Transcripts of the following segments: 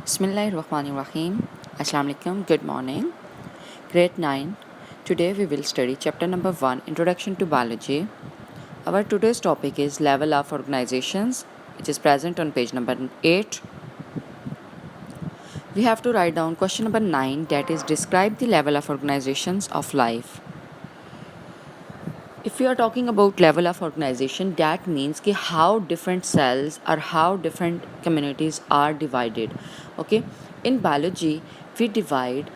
Bismillahirrahmanirrahim. Assalamu alaikum. Good morning. Grade 9. Today we will study chapter number 1, Introduction to Biology. Our today's topic is level of organizations, which is present on page number 8. We have to write down question number 9, that is describe the level of organizations of life. If we are talking about level of organization, that means कि how different cells or how different communities are divided. Okay, in biology we divide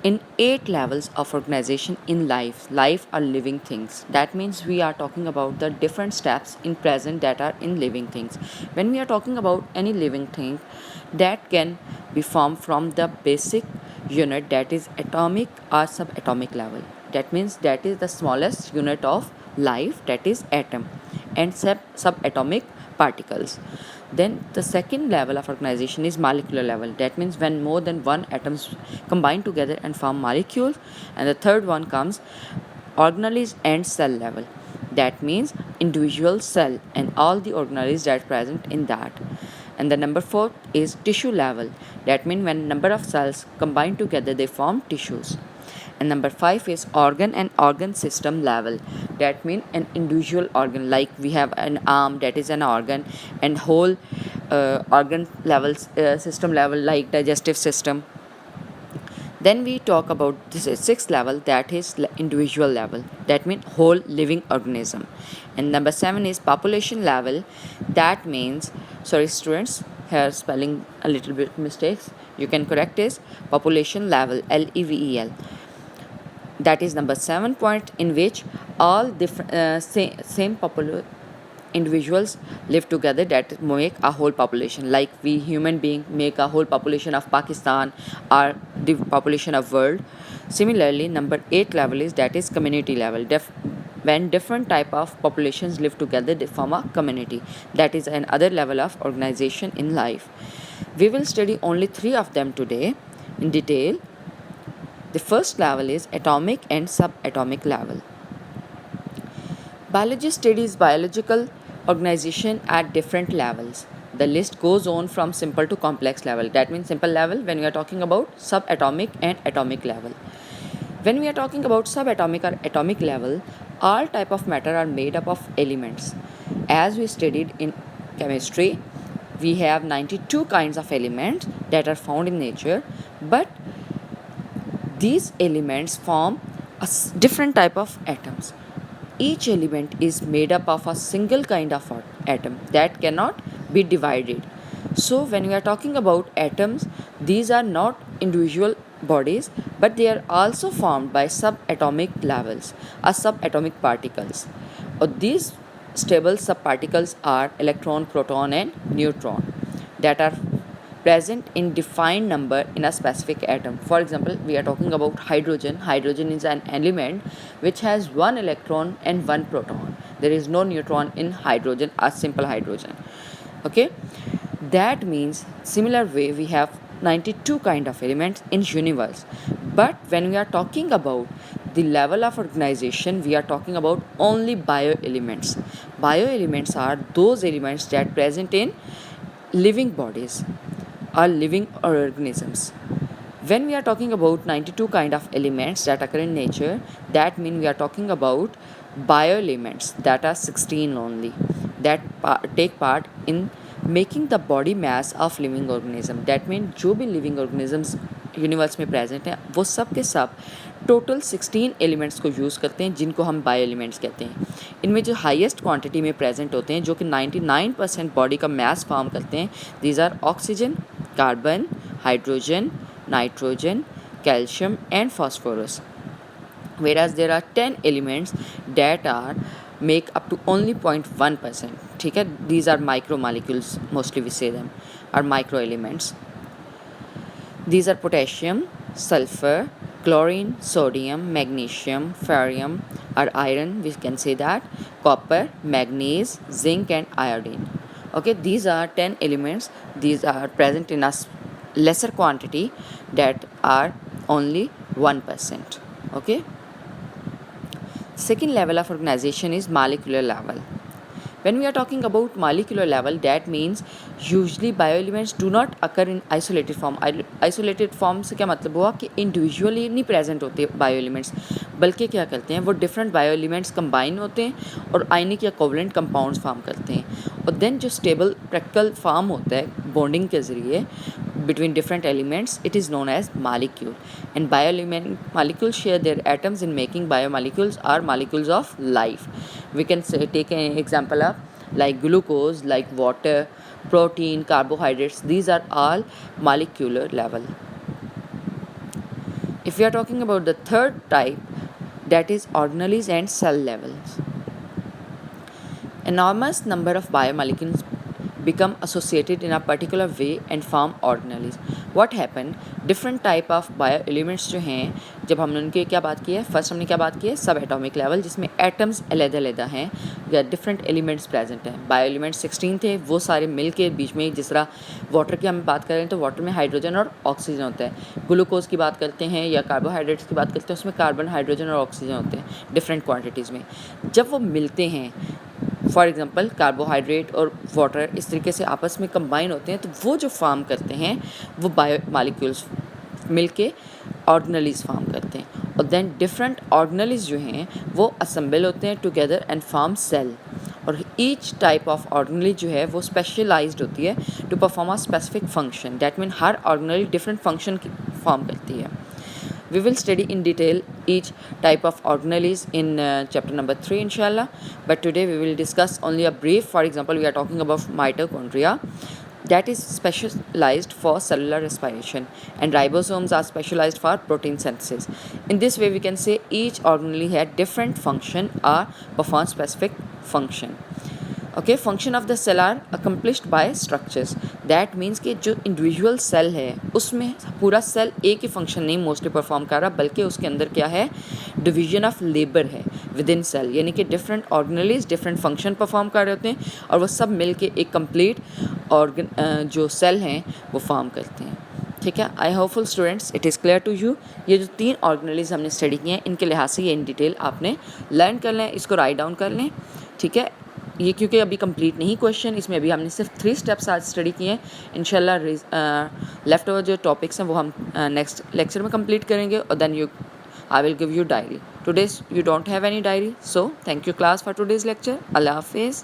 in 8 levels of organization in life are living things. That means we are talking about the different steps in present that are in living things. When we are talking about any living thing, that can be formed from the basic unit, that is atomic or subatomic level. That means that is the smallest unit of life, that is atom, and subatomic particles. Then the second level of organization is molecular level. That means when more than one atoms combine together and form molecules. And the third one comes organelles and cell level. That means individual cell and all the organelles that are present in that. And the number 4 is tissue level. That means when number of cells combine together they form tissues. And number 5 is organ and organ system level. That means an individual organ, like we have an arm, that is an organ, and whole organ levels, system level, like digestive system. Then we talk about this sixth level, that is individual level. That means whole living organism. And number 7 is population level. That means, sorry students, here spelling a little bit mistakes. You can correct this. Population level, LEVEL. That is number 7 point, in which all different same popular individuals live together, that make a whole population, like we human being make a whole population of Pakistan or the population of world. Similarly, number 8 level is, that is community level. When different type of populations live together they form a community. That is another level of organization in life. We will study only 3 of them today in detail. The first level is atomic and subatomic level. Biology studies biological organization at different levels. The list goes on from simple to complex level. That means simple level when we are talking about subatomic and atomic level. When we are talking about subatomic or atomic level, all type of matter are made up of elements. As we studied in chemistry, we have 92 kinds of elements that are found in nature, but these elements form a different type of atoms. Each element is made up of a single kind of atom that cannot be divided. So when we are talking about atoms, these are not individual bodies, but they are also formed by subatomic levels or subatomic particles. These stable subparticles are electron, proton and neutron that are present in defined number in a specific atom. For example, we are talking about hydrogen. Hydrogen is an element which has one electron and one proton. There is no neutron in hydrogen, a simple hydrogen. Okay, that means similar way we have 92 kind of elements in universe. But when we are talking about the level of organization, we are talking about only bioelements. Bioelements are those elements that present in living bodies are living organisms. When we are talking about 92 kind of elements that occur in nature, that means we are talking about bioelements, that are 16 only, that take part in making the body mass of living organism. That means जो भी living organisms universe में present हैं वो सब के सब total 16 elements को use करते हैं, जिनको हम बायो एलिमेंट्स कहते हैं. इनमें जो हाईएस्ट क्वांटिटी में प्रेजेंट होते हैं, जो कि 99% बॉडी का मास फॉर्म करते हैं, these are oxygen, carbon, hydrogen, nitrogen, calcium and phosphorus. Whereas there are 10 elements that are make up to only 0.1%. ठीक है, these are micromolecules, mostly we say them are micro elements. These are potassium, sulfur, chlorine, sodium, magnesium, ferrium or iron, we can say that, copper, manganese, zinc and iodine. Okay, these are 10 elements. These are present in a lesser quantity that are only 1%. Okay, second level of organization is molecular level. When we are talking about molecular level, that means usually bioelements do not occur in isolated form. Isolated form से क्या मतलब हुआ कि individually नहीं present होते bioelements, बल्कि क्या करते हैं वो different bioelements combine होते हैं और ionic या covalent compounds form करते हैं, और then जो stable practical form होता है bonding के ज़रिए between different elements, it is known as molecule. And bioelement molecules share their atoms in making biomolecules or molecules of life. We can say, take an example of like glucose, like water, protein, carbohydrates. These are all molecular level. If we are talking about the third type, that is organelles and cell levels. Enormous number of biomolecules become associated in a particular way and form organelles. What happened? Different type of bioelements जो हैं, जब हमने उनकी क्या बात की है, first हमने क्या बात की है, सब एटॉमिक लेवल, जिसमें एटम्स अलग-अलग हैं या डिफरेंट एलिमेंट्स प्रेजेंट हैं. बायो एलिमेंट्स 16 थे, वो सारे मिल के बीच में, जिस तरह वाटर की हम बात करें तो वाटर में हाइड्रोजन और ऑक्सीजन होता है. ग्लूकोज की बात करते हैं या कार्बोहाइड्रेट्स की बात करते हैं, उसमें कार्बन, हाइड्रोजन और ऑक्सीजन होते हैं डिफरेंट क्वान्टिटीज़ में. जब वो मिलते हैं, फॉर एग्ज़ाम्पल कार्बोहाइड्रेट और वाटर इस तरीके से आपस में कंबाइन होते हैं, तो वो जो फॉर्म करते हैं वो बायो मालिक्यूल्स मिलके ऑर्गेनेल्स फॉर्म करते हैं, और देन डिफरेंट ऑर्गेनेल्स जो हैं वो असेंबल होते हैं टुगेदर एंड फॉर्म सेल. और ईच टाइप ऑफ ऑर्गेनेल जो है वो स्पेशलाइज्ड होती है to perform a specific function. That mean हर ऑर्गेनेल डिफरेंट फंक्शन फॉर्म करती है. We will study in detail each type of organelles in chapter number 3 inshallah, but today we will discuss only a brief. For example, we are talking about mitochondria, that is specialized for cellular respiration, and ribosomes are specialized for protein synthesis. In this way we can say each organelle had different function or perform specific function. ओके, function of the cell are accomplished by structures. That means कि जो individual cell है उसमें पूरा cell एक ही function नहीं mostly perform कर रहा, बल्कि उसके अंदर क्या है, डिवीजन ऑफ लेबर है विद इन सेल, यानी कि different organelles different function perform कर रहे होते हैं और वो सब मिल के एक कम्प्लीट ऑर्गन जो सेल हैं वो फॉर्म करते हैं. ठीक है, I hopeful students it is clear to you. ये जो 3 ऑर्गेनेल्स हमने स्टडी किए हैं, इनके लिहाज से ये इन डिटेल आपने लर्न कर लें, इसको राइट डाउन कर लें. ठीक है, ये क्योंकि अभी कंप्लीट नहीं क्वेश्चन, इसमें अभी हमने सिर्फ 3 स्टेप्स आज स्टडी किए हैं. इंशाल्लाह लेफ्ट ओवर जो टॉपिक्स हैं वो हम नेक्स्ट लेक्चर में कंप्लीट करेंगे, और then I will give you diary. Today's you don't have any diary, so thank you class for today's lecture. अल्लाह हाफिज़.